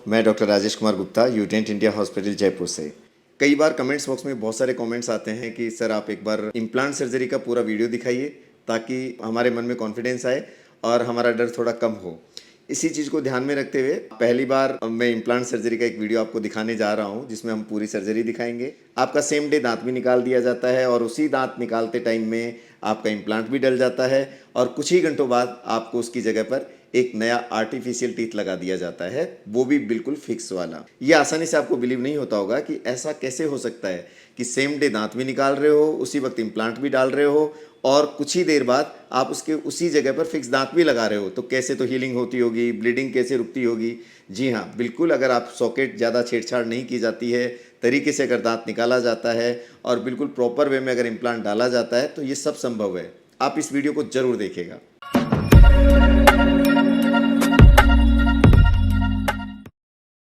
मैं डॉक्टर राजेश कुमार गुप्ता, यूडेंट India hospital Jaipur से। कई बार कमेंट्स बॉक्स में बहुत सारे कमेंट्स आते हैं कि सर आप एक बार इम्प्लांट सर्जरी का पूरा वीडियो दिखाइए ताकि हमारे मन में कॉन्फिडेंस आए और हमारा डर थोड़ा कम हो। इसी चीज़ को ध्यान में रखते हुए पहली बार मैं इम्प्लांट सर्जरी का एक वीडियो आपको दिखाने जा रहा हूं, जिसमें हम पूरी सर्जरी दिखाएंगे। आपका सेम डे दांत भी निकाल दिया जाता है और उसी दांत निकालते टाइम में आपका इम्प्लांट भी डल जाता है और कुछ ही घंटों बाद आपको उसकी जगह पर एक नया आर्टिफिशियल टीथ लगा दिया जाता है, वो भी बिल्कुल फिक्स वाला। ये आसानी से आपको बिलीव नहीं होता होगा कि ऐसा कैसे हो सकता है कि सेम डे दांत भी निकाल रहे हो, उसी वक्त इम्प्लांट भी डाल रहे हो और कुछ ही देर बाद आप उसके उसी जगह पर फिक्स दांत भी लगा रहे हो, तो कैसे तो हीलिंग होती होगी, ब्लीडिंग कैसे रुकती होगी। जी हाँ, बिल्कुल। अगर आप सॉकेट ज़्यादा छेड़छाड़ नहीं की जाती है, तरीके से अगर दांत निकाला जाता है और बिल्कुल प्रॉपर वे में अगर इम्प्लांट डाला जाता है तो ये सब संभव है। आप इस वीडियो को जरूर देखिएगा।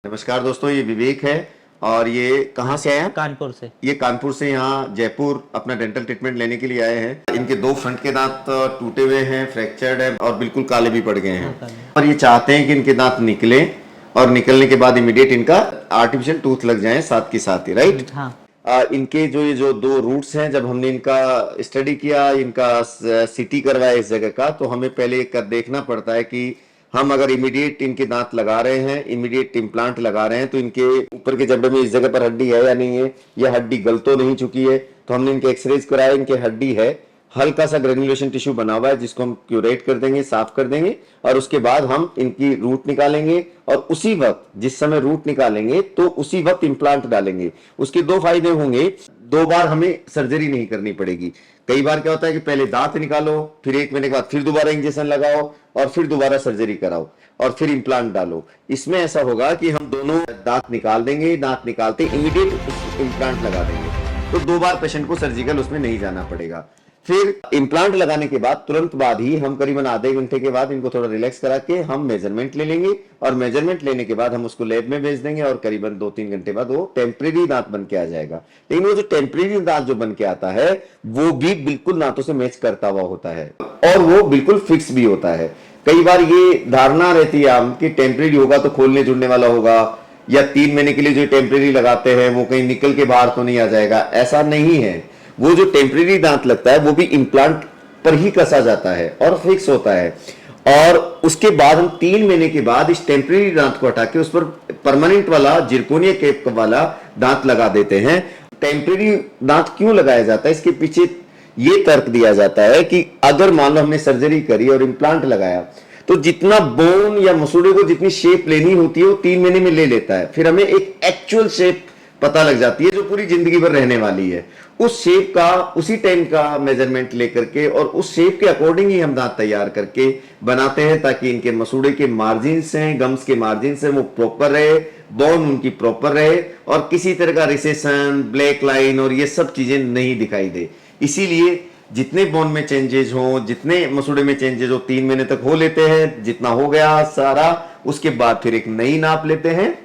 नमस्कार दोस्तों, ये विवेक है और ये कहाँ से आए हैं? कानपुर से। ये कानपुर से यहाँ जयपुर अपना डेंटल ट्रीटमेंट लेने के लिए आए हैं। इनके दो फ्रंट के दांत टूटे हुए हैं, फ्रैक्चर्ड है और बिल्कुल काले भी पड़ गए हैं और ये चाहते हैं कि इनके दांत निकले और निकलने के बाद इमीडिएट इनका आर्टिफिशियल टूथ लग जाए साथ के साथ ही, राइट? हाँ। इनके ये जो दो रूट्स हैं, जब हमने इनका स्टडी किया, इनका सीटी करवाया इस जगह का, तो हमें पहले कर देखना पड़ता है कि हम अगर इमीडिएट इनके दांत लगा रहे हैं, इमीडिएट इम्प्लांट लगा रहे हैं, तो इनके ऊपर के जबड़े में इस जगह पर हड्डी है या नहीं है, या हड्डी गल तो नहीं चुकी है। तो हमने इनके एक्सरेज कराया, इनके हड्डी है, हल्का सा ग्रेन्युलेशन टिश्यू बना हुआ है जिसको हम क्यूरेट कर देंगे, साफ कर देंगे और उसके बाद हम इनकी रूट निकालेंगे और उसी वक्त जिस समय रूट निकालेंगे तो उसी वक्त इम्प्लांट डालेंगे। उसके दो फायदे होंगे, दो बार हमें सर्जरी नहीं करनी पड़ेगी। कई बार क्या होता है कि पहले दांत निकालो, फिर एक महीने के बाद फिर दोबारा इंजेक्शन लगाओ और फिर दोबारा सर्जरी कराओ और फिर इम्प्लांट डालो। इसमें ऐसा होगा कि हम दोनों दांत निकाल देंगे, दांत निकालते इमीडिएट इम्प्लांट लगा देंगे, तो दो बार पेशेंट को सर्जिकल उसमें नहीं जाना पड़ेगा। फिर इम्प्लांट लगाने के बाद तुरंत बाद ही हम करीबन आधे घंटे के बाद इनको थोड़ा रिलैक्स करा के हम मेजरमेंट ले लेंगे और मेजरमेंट लेने के बाद हम उसको लैब में भेज देंगे और करीबन 2-3 घंटे बाद वो टेम्परेरी दांत बन के आ जाएगा। लेकिन वो जो टेम्परेरी दांत जो बन के आता है वो भी बिल्कुल दांतों से मैच करता हुआ होता है और वो बिल्कुल फिक्स भी होता है। कई बार ये धारणा रहती है आम कि टेम्परेरी होगा तो खोलने जुड़ने वाला होगा, या 3 महीने के लिए जो टेम्परेरी लगाते हैं वो कहीं निकल के बाहर तो नहीं आ जाएगा। ऐसा नहीं है। वो जो टेम्परेरी दांत लगता है वो भी इम्प्लांट पर ही कसा जाता है और फिक्स होता है और उसके बाद हम 3 महीने के बाद इस टेम्परेरी दांत को हटा के उस पर परमानेंट वाला जिरकोनिया केप वाला दांत लगा देते हैं। टेम्परेरी दांत क्यों लगाया जाता है, इसके पीछे ये तर्क दिया जाता है कि अगर मान लो हमने सर्जरी करी और इम्प्लांट लगाया तो जितना बोन या मसूड़े को जितनी शेप लेनी होती है वो 3 महीने में ले लेता है। फिर हमें एक एक्चुअल शेप पता लग जाती है जो पूरी जिंदगी भर रहने वाली है। उस शेप का उसी टाइम का मेजरमेंट लेकर के और उस शेप के अकॉर्डिंग ही हम दांत तैयार करके बनाते हैं ताकि इनके मसूड़े के मार्जिन्स हैं, गम्स के मार्जिन्स हैं, वो प्रॉपर रहे, बोन उनकी प्रॉपर रहे और किसी तरह का रिसेशन, ब्लैक लाइन और ये सब चीजें नहीं दिखाई दे। इसीलिए जितने बोन में चेंजेज हो, जितने मसूड़े में चेंजेज हो, 3 महीने तक हो लेते हैं। जितना हो गया सारा, उसके बाद फिर एक नई नाप लेते हैं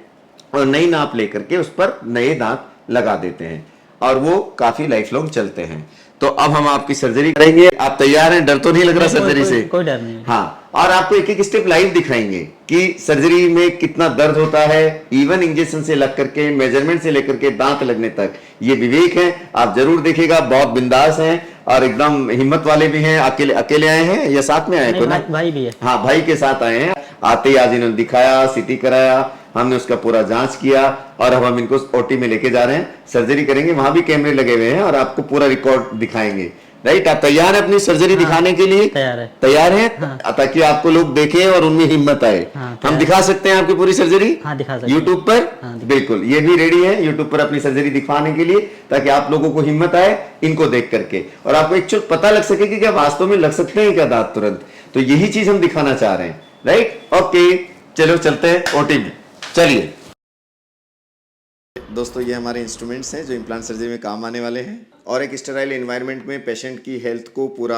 और नई नाप लेकर के उस पर नए दांत लगा देते हैं और वो काफी लाइफ लॉन्ग चलते हैं। तो अब हम आपकी सर्जरी करेंगे। आप तैयार हैं? डर तो नहीं लग रहा सर्जरी से? कोई डर नहीं है। हाँ, और आपको एक एक स्टेप लाइव दिखाएंगे कि सर्जरी में कितना दर्द होता है, इवन इंजेक्शन से लग करके, मेजरमेंट से लेकर के दांत लगने तक। ये विवेक है, आप जरूर देखिएगा, बहुत बिंदास हैं और एकदम हिम्मत वाले भी हैं। अकेले अकेले आए हैं या साथ में आए हैं? भाई भी है। हाँ, भाई के साथ आए हैं। आते ही आज इन्होंने दिखाया, सीटी कराया, हमने उसका पूरा जांच किया और अब हम इनको ओटी में लेके जा रहे हैं, सर्जरी करेंगे। वहां भी कैमरे लगे हुए हैं और आपको पूरा रिकॉर्ड दिखाएंगे। राइट? आप तैयार हैं अपनी सर्जरी दिखाने के लिए? तैयार है। तैयार हैं? हाँ। ताकि आपको लोग देखें और उनमें हिम्मत आए। हाँ, हम दिखा सकते हैं आपकी पूरी सर्जरी? हाँ, दिखा सकते हैं। यूट्यूब पर? हाँ, बिल्कुल, ये भी रेडी है यूट्यूब पर अपनी सर्जरी दिखाने के लिए, ताकि आप लोगों को हिम्मत आए इनको देख करके और आपको एक्चुअल पता लग सके कि क्या वास्तव में लग सकते हैं क्या दांत तुरंत। तो यही चीज हम दिखाना चाह रहे हैं। राइट? ओके, चलो चलते हैं ओटी में। चलिए दोस्तों, ये हमारे इंस्ट्रूमेंट्स हैं जो इम्प्लांट सर्जरी में काम आने वाले हैं और एक स्टेराइल एनवायरनमेंट में पेशेंट की हेल्थ को पूरा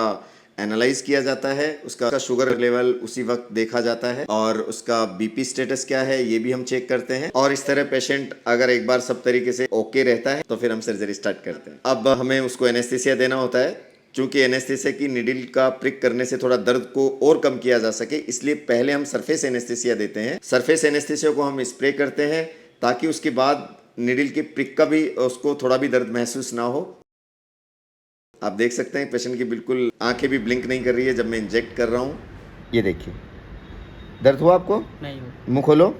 एनालाइज किया जाता है। उसका शुगर लेवल उसी वक्त देखा जाता है और उसका बीपी स्टेटस क्या है ये भी हम चेक करते हैं और इस तरह पेशेंट अगर एक बार सब तरीके से ओके रहता है तो फिर हम सर्जरी स्टार्ट करते हैं। अब हमें उसको एनेस्थीसिया देना होता है चूंकि एनेस्थीसिया की निडिल का प्रिक करने से थोड़ा दर्द को और कम किया जा सके, इसलिए पहले हम सरफेस एनेस्थीसिया देते हैं। सरफेस एनेस्थीसिया को हम स्प्रे करते हैं ताकि उसके बाद निडिल के प्रिक का भी उसको थोड़ा भी दर्द महसूस ना हो। आप देख सकते हैं पेशेंट की बिल्कुल आंखें भी ब्लिंक नहीं कर रही है जब मैं इंजेक्ट कर रहा हूँ। ये देखिए, दर्द हुआ आपको? नहीं हो। मुंह खोलो।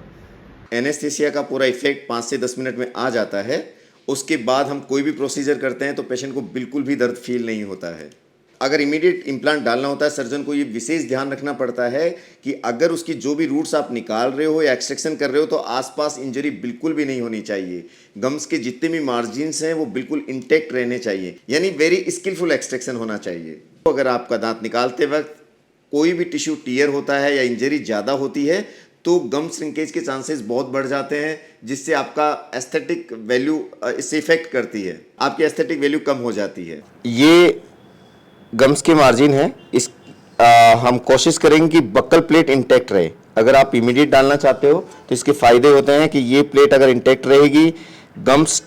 एनेस्थीसिया का पूरा इफेक्ट 5 से 10 मिनट में आ जाता है। उसके बाद हम कोई भी प्रोसीजर करते हैं तो पेशेंट को बिल्कुल भी दर्द फील नहीं होता है। अगर इमीडिएट इम्प्लांट डालना होता है, सर्जन को ये विशेष ध्यान रखना पड़ता है कि अगर उसकी जो भी रूट्स आप निकाल रहे हो या एक्सट्रैक्शन कर रहे हो तो आसपास इंजरी बिल्कुल भी नहीं होनी चाहिए। गम्स के जितने भी मार्जिन्स हैं वो बिल्कुल इंटेक्ट रहने चाहिए, यानी वेरी स्किलफुल एक्सट्रैक्शन होना चाहिए। तो अगर आपका दांत निकालते वक्त कोई भी टिश्यू टियर होता है या इंजरी ज़्यादा होती है तो गम श्रिंकेज के चांसेस बहुत बढ़ जाते हैं, जिससे आपका एस्थेटिक वैल्यू इससे इफेक्ट करती है, आपकी एस्थेटिक वैल्यू कम हो जाती है। ये गम्स के मार्जिन है, इस हम कोशिश करेंगे कि बक्कल प्लेट इंटैक्ट रहे। अगर आप इमीडिएट डालना चाहते हो तो इसके फ़ायदे होते हैं कि ये प्लेट अगर इंटैक्ट रहेगी, गम्स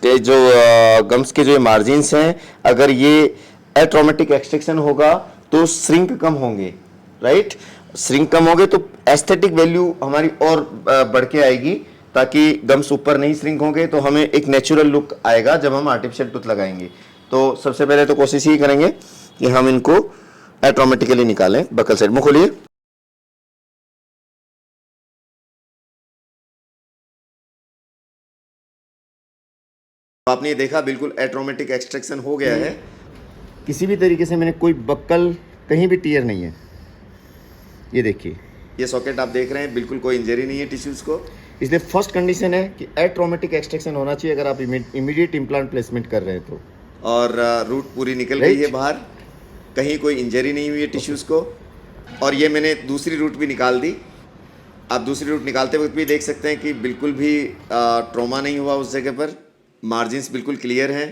गम्स के जो मार्जिन्स हैं, अगर ये एट्रोमेटिक एक्सट्रैक्शन होगा तो श्रिंक कम होंगे, राइट। श्रिंक कम होंगे तो एस्थेटिक वैल्यू हमारी और बढ़ के आएगी, ताकि गम्स ऊपर नहीं श्रिंक होंगे तो हमें एक नेचुरल लुक आएगा जब हम आर्टिफिशियल टूथ लगाएंगे। तो सबसे पहले तो कोशिश ही करेंगे कि हम इनको एट्रोमेटिकली निकालें। बकल साइड मुंह खोलिए। आपने ये देखा बिल्कुल एट्रोमेटिक एक्सट्रैक्शन हो गया है, किसी भी तरीके से मैंने कोई बक्कल कहीं भी टियर नहीं है। ये देखिए, ये सॉकेट आप देख रहे हैं, बिल्कुल कोई इंजरी नहीं है टिश्यूज़ को। इसलिए फर्स्ट कंडीशन है कि एट्रोमेटिक एक्सट्रैक्शन होना चाहिए अगर आप इमीडिएट इम्प्लांट प्लेसमेंट कर रहे हैं तो। और रूट पूरी निकल गई है बाहर, कहीं कोई इंजरी नहीं हुई है टिश्यूज़ को। और ये मैंने दूसरी रूट भी निकाल दी। आप दूसरी रूट निकालते वक्त भी देख सकते हैं कि बिल्कुल भी ट्रॉमा नहीं हुआ उस जगह पर, मार्जिन्स बिल्कुल क्लियर हैं।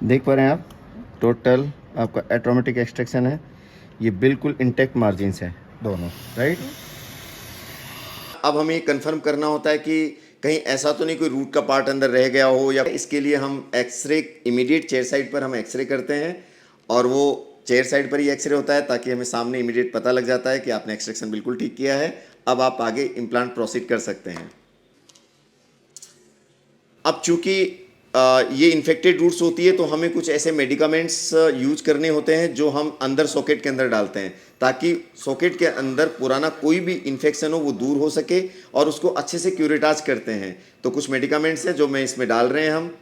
देख पा रहे हैं आप, टोटल आपका एट्रोमेटिक एक्सट्रैक्शन है, ये बिल्कुल इंटैक्ट मार्जिन्स है दोनों, राइट। अब हमें कंफर्म करना होता है कि कहीं ऐसा तो नहीं कोई रूट का पार्ट अंदर रह गया हो, या इसके लिए हम एक्सरे इमीडिएट चेयर साइड पर हम एक्सरे करते हैं, और वो चेयर साइड पर ही एक्सरे होता है ताकि हमें सामने इमीडिएट पता लग जाता है कि आपने एक्सट्रैक्शन बिल्कुल ठीक किया है। अब आप आगे इम्प्लांट प्रोसीड कर सकते हैं। अब चूंकि ये इन्फेक्टेड रूट्स होती है तो हमें कुछ ऐसे मेडिकामेंट्स यूज करने होते हैं जो हम अंदर सॉकेट के अंदर डालते हैं, ताकि सॉकेट के अंदर पुराना कोई भी इन्फेक्शन हो वो दूर हो सके, और उसको अच्छे से क्यूरेटाज करते हैं। तो कुछ मेडिकामेंट्स हैं जो मैं इसमें डाल रहे हैं हम।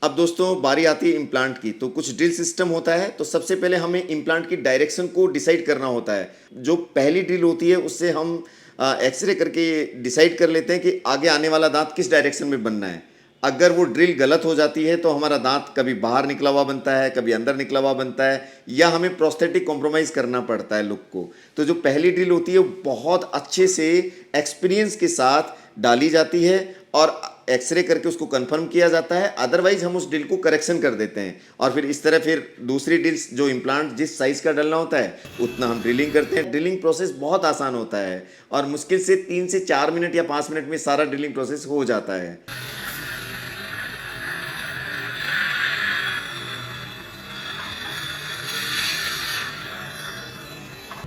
अब दोस्तों बारी आती है इम्प्लांट की। तो कुछ ड्रिल सिस्टम होता है, तो सबसे पहले हमें इम्प्लांट की डायरेक्शन को डिसाइड करना होता है। जो पहली ड्रिल होती है उससे हम एक्सरे करके डिसाइड कर लेते हैं कि आगे आने वाला दांत किस डायरेक्शन में बनना है। अगर वो ड्रिल गलत हो जाती है तो हमारा दांत कभी बाहर निकला हुआ बनता है, कभी अंदर निकला हुआ बनता है, या हमें प्रोस्थेटिक कॉम्प्रोमाइज़ करना पड़ता है लुक को। तो जो पहली ड्रिल होती है वो बहुत अच्छे से एक्सपीरियंस के साथ डाली जाती है और एक्सरे करके उसको कंफर्म किया जाता है। अदरवाइज हम उस ड्रिल को करेक्शन कर देते हैं, और फिर इस तरह फिर दूसरी ड्रिल्स जो इम्प्लांट जिस साइज़ का डलना होता है उतना हम ड्रिलिंग करते हैं। ड्रिलिंग प्रोसेस बहुत आसान होता है और मुश्किल से 3 से 4 मिनट या 5 मिनट में सारा ड्रिलिंग प्रोसेस हो जाता है।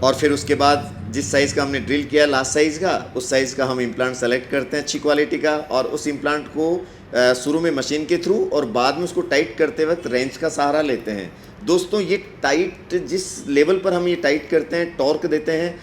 और फिर उसके बाद जिस साइज़ का हमने ड्रिल किया लास्ट साइज़ का, उस साइज़ का हम इम्प्लांट सेलेक्ट करते हैं अच्छी क्वालिटी का, और उस इम्प्लांट को शुरू में मशीन के थ्रू और बाद में उसको टाइट करते वक्त रेंच का सहारा लेते हैं। दोस्तों ये टाइट जिस लेवल पर हम ये टाइट करते हैं, टॉर्क देते हैं,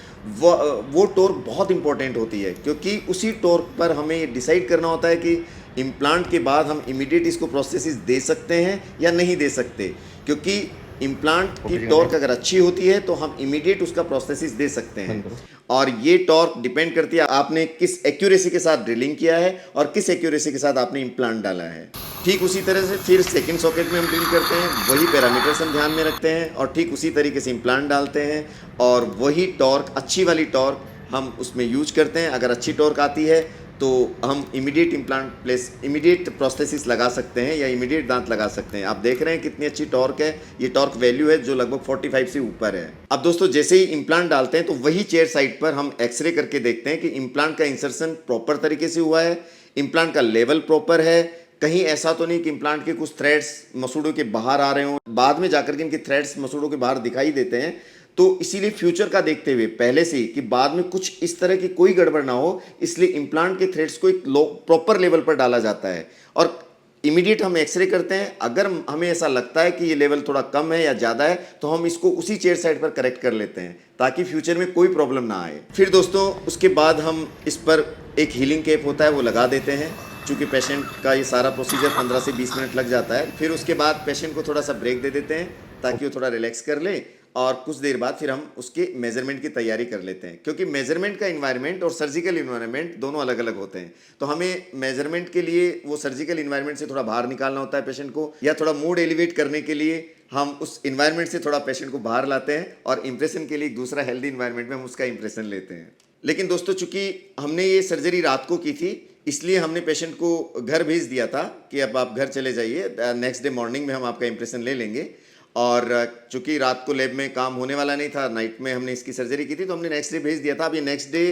वो टॉर्क बहुत इंपॉर्टेंट होती है, क्योंकि उसी टॉर्क पर हमें ये डिसाइड करना होता है कि इम्प्लांट के बाद हम इमीडिएट इसको प्रोस्थेसिस दे सकते हैं या नहीं दे सकते। क्योंकि इम्प्लांट की टॉर्क अगर अच्छी होती है तो हम इमीडिएट उसका प्रोस्थेसिस दे सकते हैं, और ये टॉर्क डिपेंड करती है आपने किस एक्यूरेसी के साथ ड्रिलिंग किया है और किस एक्यूरेसी के साथ आपने इम्प्लांट डाला है। ठीक उसी तरह से फिर सेकंड सॉकेट में हम ड्रिल करते हैं, वही पैरामीटर्स हम ध्यान में रखते हैं और ठीक उसी तरीके से इम्प्लांट डालते हैं, और वही टॉर्क, अच्छी वाली टॉर्क हम उसमें यूज करते हैं। अगर अच्छी टॉर्क आती है तो हम इमीडिएट प्रोस्थेसिस लगा सकते हैं या इमीडिएट दांत लगा सकते हैं। आप देख रहे हैं कितनी अच्छी टॉर्क है, ये टॉर्क वैल्यू है जो लगभग 45 से ऊपर है। अब दोस्तों जैसे ही इम्प्लांट डालते हैं तो वही चेयर साइड पर हम एक्सरे करके देखते हैं कि इम्प्लांट का इंसर्शन प्रॉपर तरीके से हुआ है, इम्प्लांट का लेवल प्रॉपर है, कहीं ऐसा तो नहीं कि इम्प्लांट के कुछ थ्रेड्स मसूड़ों के बाहर आ रहे हों, बाद में जाकर के इनके थ्रेड्स मसूड़ों के बाहर दिखाई देते हैं। तो इसीलिए फ्यूचर का देखते हुए पहले से ही कि बाद में कुछ इस तरह की कोई गड़बड़ ना हो, इसलिए इम्प्लांट के थ्रेड्स को एक प्रॉपर लेवल पर डाला जाता है और इमीडिएट हम एक्सरे करते हैं। अगर हमें ऐसा लगता है कि ये लेवल थोड़ा कम है या ज़्यादा है तो हम इसको उसी चेयर साइड पर करेक्ट कर लेते हैं ताकि फ्यूचर में कोई प्रॉब्लम ना आए। फिर दोस्तों उसके बाद हम इस पर एक हीलिंग कैप होता है वो लगा देते हैं। चूँकि पेशेंट का ये सारा प्रोसीजर 15 से 20 मिनट लग जाता है। फिर उसके बाद पेशेंट को थोड़ा सा ब्रेक दे देते हैं ताकि वो थोड़ा रिलैक्स कर ले और कुछ देर बाद फिर हम उसके मेजरमेंट की तैयारी कर लेते हैं, क्योंकि मेजरमेंट का इन्वायरमेंट और सर्जिकल इन्वायरमेंट दोनों अलग अलग होते हैं। तो हमें मेजरमेंट के लिए वो सर्जिकल इन्वायरमेंट से थोड़ा बाहर निकालना होता है पेशेंट को, या थोड़ा मूड एलिवेट करने के लिए हम उस इन्वायरमेंट से थोड़ा पेशेंट को बाहर लाते हैं और इंप्रेशन के लिए दूसरा हेल्दी इन्वायरमेंट में हम उसका इंप्रेशन लेते हैं। लेकिन दोस्तों चूंकि हमने ये सर्जरी रात को की थी, इसलिए हमने पेशेंट को घर भेज दिया था कि अब आप घर चले जाइए, नेक्स्ट डे मॉर्निंग में हम आपका इंप्रेशन ले लेंगे। और चूंकि रात को लैब में काम होने वाला नहीं था, नाइट में हमने इसकी सर्जरी की थी, तो हमने नेक्स्ट डे भेज दिया था। अब ये नेक्स्ट डे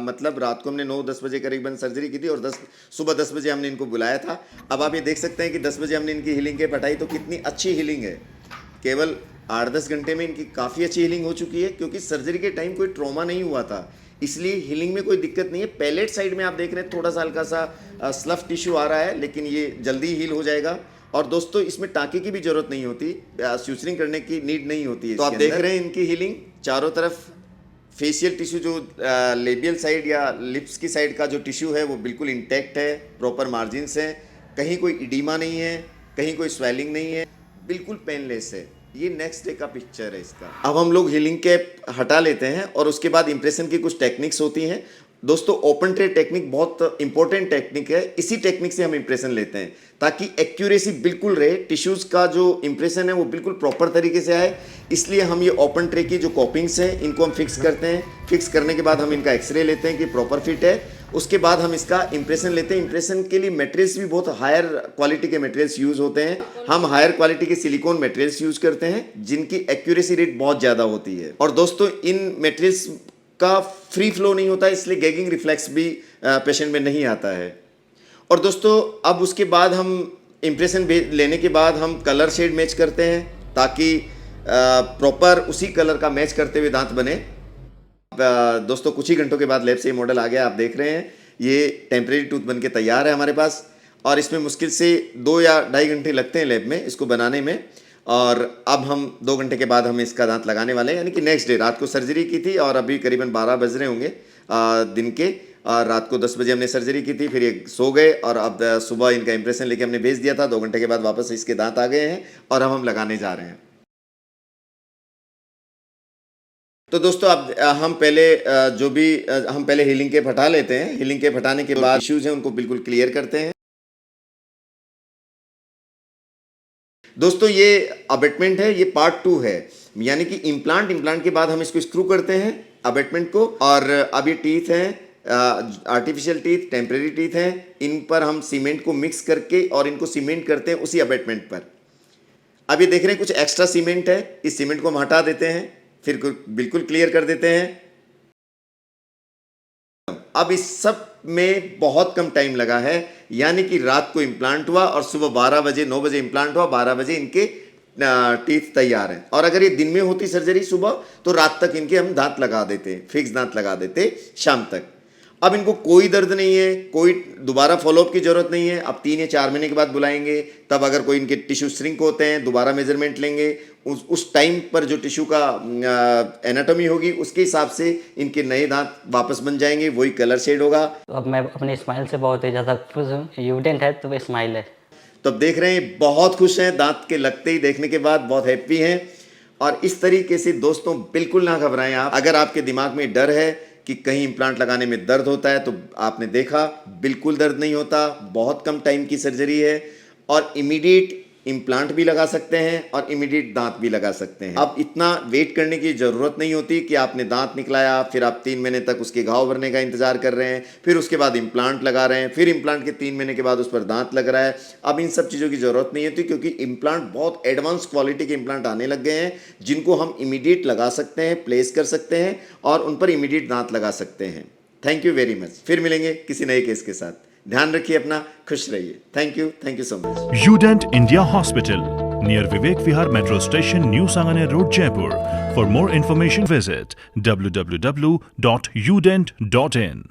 मतलब रात को हमने 9-10 बजे करीबन सर्जरी की थी और सुबह 10 बजे हमने इनको बुलाया था। अब आप ये देख सकते हैं कि 10 बजे हमने इनकी हीलिंग कैप हटाई, तो कितनी अच्छी हीलिंग है। केवल 8-10 घंटे में इनकी काफ़ी अच्छी हीलिंग हो चुकी है, क्योंकि सर्जरी के टाइम कोई ट्रॉमा नहीं हुआ था, इसलिए हीलिंग में कोई दिक्कत नहीं है। पैलेट साइड में आप देख रहे हैं थोड़ा सा हल्का सा स्लफ टिश्यू आ रहा है, लेकिन ये जल्दी हील हो जाएगा। और दोस्तों इसमें टाँके की भी जरूरत नहीं होती, स्यूचरिंग करने की नीड नहीं होती है। तो आप देख रहे हैं इनकी हीलिंग चारों तरफ। फेशियल टिश्यू जो लेबियल साइड या लिप्स की साइड का जो टिश्यू है वो बिल्कुल इंटैक्ट है, प्रॉपर मार्जिन्स हैं, कहीं कोई इडीमा नहीं है, कहीं कोई स्वेलिंग नहीं है, बिल्कुल पेनलेस है। ये नेक्स्ट डे का पिक्चर है इसका। अब हम लोग हीलिंग कैप हटा लेते हैं और उसके बाद इंप्रेशन की कुछ टेक्निक्स होती हैं। दोस्तों ओपन ट्रे टेक्निक बहुत इंपॉर्टेंट टेक्निक है। इसी टेक्निक से हम इंप्रेशन लेते हैं ताकि एक्यूरेसी बिल्कुल रहे, टिश्यूज का जो इंप्रेशन है वो बिल्कुल प्रॉपर तरीके से आए। इसलिए हम ये ओपन ट्रे की जो कॉपिंग्स हैं इनको हम फिक्स करते हैं। फिक्स करने के बाद हम इनका एक्सरे लेते हैं कि प्रॉपर फिट है। उसके बाद हम इसका इंप्रेशन लेते हैं। इंप्रेशन के लिए मटेरियल्स भी बहुत हायर क्वालिटी के मटेरियल्स यूज होते हैं। हम हायर क्वालिटी के सिलिकॉन मटेरियल्स यूज करते हैं जिनकी एक्यूरेसी रेट बहुत ज़्यादा होती है। और दोस्तों इन मटेरियल्स का फ्री फ्लो नहीं होता है, इसलिए गैगिंग रिफ्लेक्स भी पेशेंट में नहीं आता है। और दोस्तों अब उसके बाद हम इंप्रेशन लेने के बाद हम कलर शेड मैच करते हैं ताकि प्रॉपर उसी कलर का मैच करते हुए दांत बने। दोस्तों कुछ ही घंटों के बाद लैब से ये मॉडल आ गया, आप देख रहे हैं ये टेम्परेरी टूथ बन के तैयार है हमारे पास। और इसमें मुश्किल से 2 या 2.5 घंटे लगते हैं लैब में इसको बनाने में। और अब हम 2 घंटे के बाद हम इसका दांत लगाने वाले हैं, यानी कि नेक्स्ट डे। रात को सर्जरी की थी और अभी करीबन 12 बज रहे होंगे दिन के। रात को 10 बजे हमने सर्जरी की थी, फिर ये सो गए और अब सुबह इनका इंप्रेशन लेके हमने भेज दिया था। 2 घंटे के बाद वापस इसके दांत आ गए हैं और अब हम लगाने जा रहे हैं। तो दोस्तों अब हम पहले हम पहले हीलिंग कैप हटा लेते हैं। हीलिंग कैप हटाने के बाद इश्यूज हैं उनको बिल्कुल क्लियर करते हैं। दोस्तों ये अबेटमेंट है, ये पार्ट 2 है, यानी कि इम्प्लांट के बाद हम इसको स्क्रू करते हैं अबेटमेंट को। और अब ये टीथ हैं, आर्टिफिशियल टीथ, टेम्परेरी टीथ हैं, इन पर हम सीमेंट को मिक्स करके और इनको सीमेंट करते हैं उसी अबेटमेंट पर। अब ये देख रहे हैं कुछ एक्स्ट्रा सीमेंट है, इस सीमेंट को हम हटा देते हैं, फिर बिल्कुल क्लियर कर देते हैं। अब इस सब में बहुत कम टाइम लगा है, यानी कि रात को इम्प्लांट हुआ और सुबह 12 बजे 9 बजे इम्प्लांट हुआ, 12 बजे इनके टीथ तैयार हैं। और अगर ये दिन में होती सर्जरी सुबह तो रात तक इनके हम दांत लगा देते, फिक्स दांत लगा देते शाम तक। अब इनको कोई दर्द नहीं है, कोई दोबारा फॉलोअप की जरूरत नहीं है। अब 3 या 4 महीने के बाद बुलाएंगे, तब अगर कोई इनके टिश्यू श्रिंक होते हैं दोबारा मेजरमेंट लेंगे। उस टाइम पर जो टिश्यू का एनाटॉमी होगी उसके हिसाब से इनके नए दांत वापस बन जाएंगे, वही कलर शेड होगा। तो अब मैं अपने स्माइल से बहुत ही ज़्यादा खुश हूँ। एविडेंट है तो वो स्माइल है। तो अब देख रहे हैं बहुत खुश हैं, दांत के लगते ही देखने के बाद बहुत हैप्पी हैं। और इस तरीके से दोस्तों बिल्कुल ना घबराएं आप। अगर आपके दिमाग में डर है कि कहीं इम्प्लांट लगाने में दर्द होता है, तो आपने देखा बिल्कुल दर्द नहीं होता। बहुत कम टाइम की सर्जरी है और इमीडिएट इम्प्लांट भी लगा सकते हैं और इमीडिएट दांत भी लगा सकते हैं। अब इतना वेट करने की ज़रूरत नहीं होती कि आपने दांत निकलाया फिर आप 3 महीने तक उसके घाव भरने का इंतजार कर रहे हैं, फिर उसके बाद इम्प्लांट लगा रहे हैं, फिर इम्प्लांट के 3 महीने के बाद उस पर दांत लग रहा है। अब इन सब चीज़ों की ज़रूरत नहीं होती, क्योंकि इम्प्लांट बहुत एडवांस क्वालिटी के इम्प्लांट आने लग गए हैं जिनको हम इमीडिएट लगा सकते हैं, प्लेस कर सकते हैं और उन पर इमीडिएट दांत लगा सकते हैं। Thank you very much. फिर मिलेंगे किसी नए केस के साथ। ध्यान रखिए अपना, खुश रहिए। Thank you so much. Udent India Hospital, near Vivek Vihar Metro Station, New Sanganer Road, Jaipur. For more information, visit www.udent.in.